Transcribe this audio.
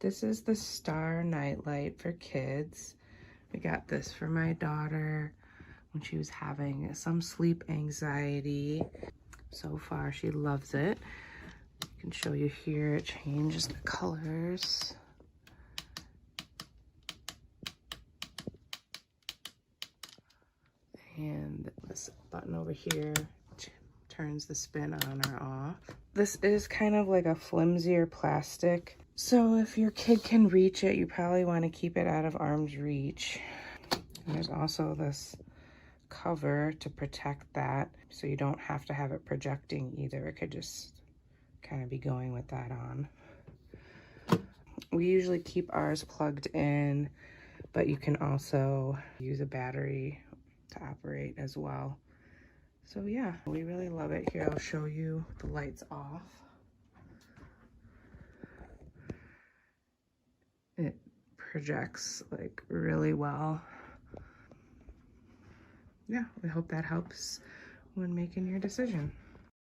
This is the Star Nightlight for kids. We got this for my daughter when she was having some sleep anxiety. So far, she loves it. I can show you here, it changes the colors. And this button over here turns the spin on or off. This is kind of like a flimsier plastic, so if your kid can reach it, you probably want to keep it out of arm's reach. And there's also this cover to protect that, so you don't have to have it projecting either. It could just kind of be going with that on. We usually keep ours plugged in, but you can also use a battery to operate as well. So yeah, we really love it. Here, I'll show you the lights off. It projects like really well. Yeah, we hope that helps when making your decision.